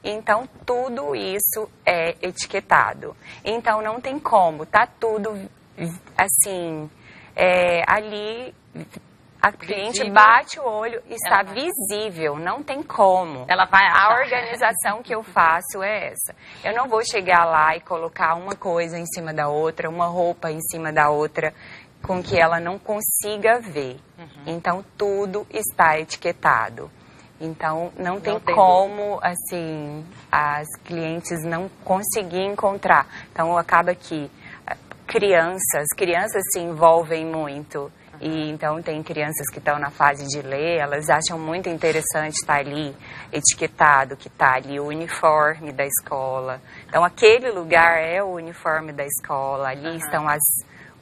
Então, tudo isso é etiquetado. Então, não tem como, tá tudo assim, ali, a cliente bate o olho, está visível, não tem como. Ela vai achar. A organização que eu faço é essa. Eu não vou chegar lá e colocar uma coisa em cima da outra, uma roupa em cima da outra, com que ela não consiga ver. Então, tudo está etiquetado. Então, não tem como, assim, as clientes não conseguir encontrar. Então, acaba que crianças se envolvem muito. E, então, tem crianças que estão na fase de ler, elas acham muito interessante estar ali etiquetado, que está ali o uniforme da escola. Então, aquele lugar é o uniforme da escola, ali estão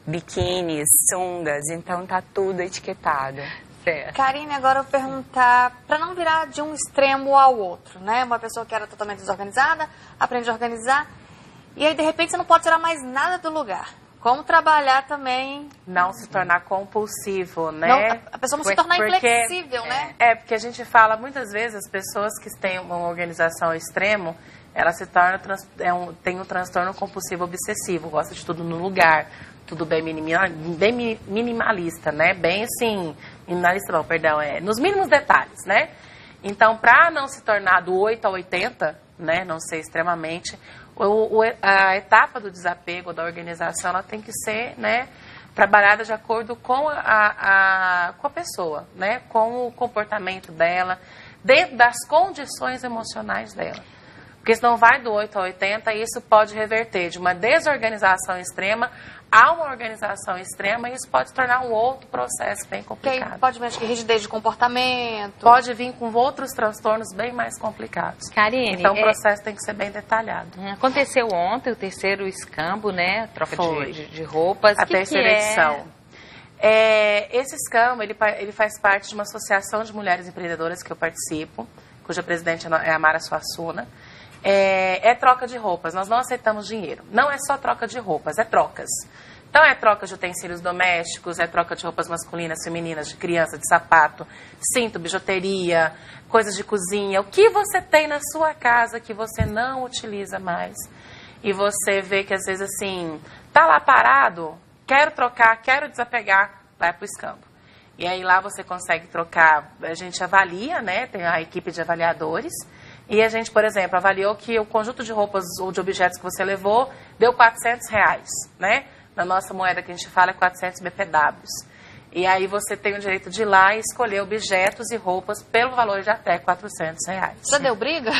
biquínis, sungas, então tá tudo etiquetado. Certo. Karine, agora eu vou perguntar, para não virar de um extremo ao outro, né? Uma pessoa que era totalmente desorganizada, aprende a organizar, e aí de repente você não pode tirar mais nada do lugar. Como trabalhar também... Não se tornar compulsivo, né? Não, a pessoa não se tornar inflexível, né? Porque a gente fala, muitas vezes, as pessoas que têm uma organização ao extremo, ela se torna, tem um transtorno compulsivo obsessivo, gosta de tudo no lugar, tudo bem minimalista, né? Bem assim, minimalista não, perdão, nos mínimos detalhes, né? Então, para não se tornar do 8 a 80, né, não ser extremamente... A etapa do desapego, da organização, ela tem que ser, né, trabalhada de acordo com com a pessoa, né, com o comportamento dela, dentro das condições emocionais dela. Porque senão vai do 8 a 80 e isso pode reverter de uma desorganização extrema a uma organização extrema e isso pode se tornar um outro processo bem complicado. Pode vir rigidez de comportamento. Pode vir com outros transtornos bem mais complicados. Karine, então o processo tem que ser bem detalhado. Aconteceu ontem o terceiro escambo, né? Troca de roupas. A terceira edição. Esse escambo, ele faz parte de uma associação de mulheres empreendedoras que eu participo, cuja presidente é a Mara Suassuna. É troca de roupas, nós não aceitamos dinheiro. Não é só troca de roupas, é trocas. Então é troca de utensílios domésticos, é troca de roupas masculinas, femininas, de criança, de sapato, cinto, bijuteria, coisas de cozinha. O que você tem na sua casa que você não utiliza mais? E você vê que às vezes assim, tá lá parado, quero trocar, quero desapegar, vai pro escambo. E aí lá você consegue trocar, a gente avalia, né? Tem a equipe de avaliadores. E a gente, por exemplo, avaliou que o conjunto de roupas ou de objetos que você levou deu R$400, né? Na nossa moeda que a gente fala é 400 BPWs. E aí você tem o direito de ir lá e escolher objetos e roupas pelo valor de até R$400. Já deu briga?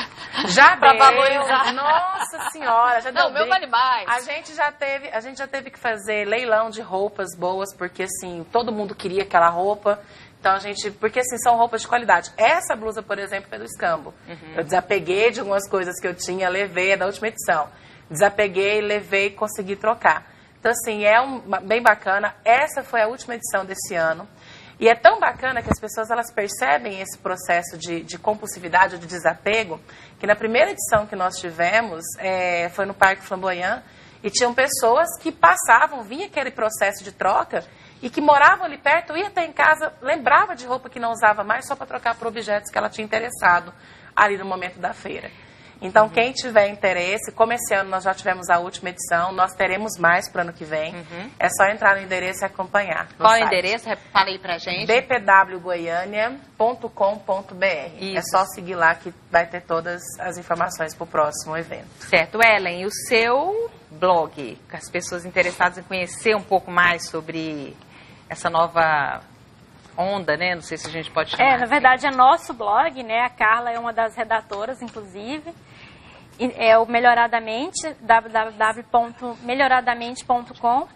Já pra deu. valorizar. Nossa senhora, já deu briga. Não, meu vale mais. A gente já teve que fazer leilão de roupas boas, porque assim, todo mundo queria aquela roupa. Então, porque assim, são roupas de qualidade. Essa blusa, por exemplo, é do escambo. Eu desapeguei de algumas coisas que eu tinha, levei, é da última edição. Desapeguei, levei, consegui trocar. Então, assim, bem bacana. Essa foi a última edição desse ano. E é tão bacana que as pessoas, elas percebem esse processo de compulsividade, de desapego, que na primeira edição que nós tivemos, foi no Parque Flamboyant, e tinham pessoas que vinha aquele processo de troca, e que moravam ali perto, ia até em casa, lembrava de roupa que não usava mais, só para trocar por objetos que ela tinha interessado ali no momento da feira. Então, quem tiver interesse, como esse ano nós já tivemos a última edição, nós teremos mais para o ano que vem, é só entrar no endereço e acompanhar. Qual é o endereço? Fala aí pra gente. bpwgoiania.com.br. É só seguir lá que vai ter todas as informações para o próximo evento. Certo. Ellen, o seu blog, com as pessoas interessadas em conhecer um pouco mais sobre essa nova onda, né? Não sei se a gente pode chamar. Na verdade, é nosso blog, né? A Carla é uma das redatoras, inclusive. É o Melhoradamente, www.melhoradamente.com.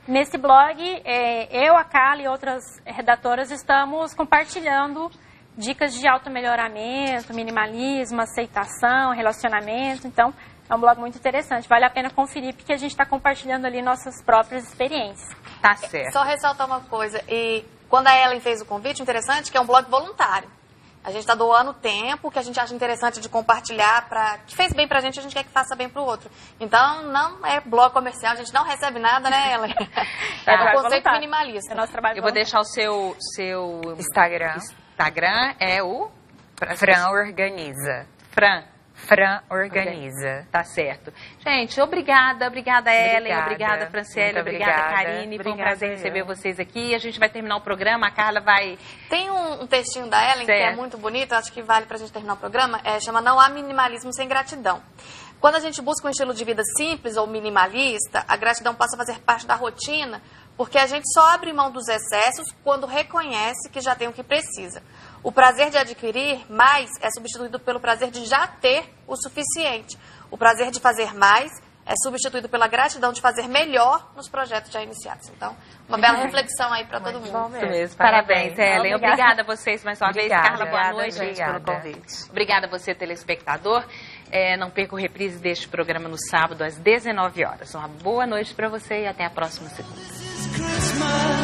Nesse blog, eu, a Carla e outras redatoras estamos compartilhando dicas de automelhoramento, minimalismo, aceitação, relacionamento. Então, é um blog muito interessante. Vale a pena conferir, porque a gente está compartilhando ali nossas próprias experiências. Tá certo. Só ressaltar uma coisa. E quando a Ellen fez o convite, interessante que é um blog voluntário. A gente está doando tempo que a gente acha interessante de compartilhar, que fez bem pra gente, a gente quer que faça bem pro outro. Então, não é blog comercial, a gente não recebe nada, né, Ellen? É um conceito minimalista. É nosso trabalho. Eu vou deixar o seu Instagram. Instagram é o Fran Organiza. Fran Organiza. Tá certo. Gente, obrigada Ellen, obrigada Franciele, obrigada Karine. Foi um prazer receber vocês aqui. A gente vai terminar o programa, a Carla vai... Tem um textinho da Ellen que é muito bonito, acho que vale pra gente terminar o programa, chama Não Há Minimalismo Sem Gratidão. Quando a gente busca um estilo de vida simples ou minimalista, a gratidão passa a fazer parte da rotina, porque a gente só abre mão dos excessos quando reconhece que já tem o que precisa. O prazer de adquirir mais é substituído pelo prazer de já ter o suficiente. O prazer de fazer mais é substituído pela gratidão de fazer melhor nos projetos já iniciados. Então, uma bela reflexão aí para todo mundo. Isso mesmo. Parabéns, Ellen. Obrigada a vocês mais uma vez. Carla, boa noite. Pelo convite. Obrigada a você, telespectador. Não perca o reprise deste programa no sábado às 19 horas. Uma boa noite para você e até a próxima segunda. Christmas.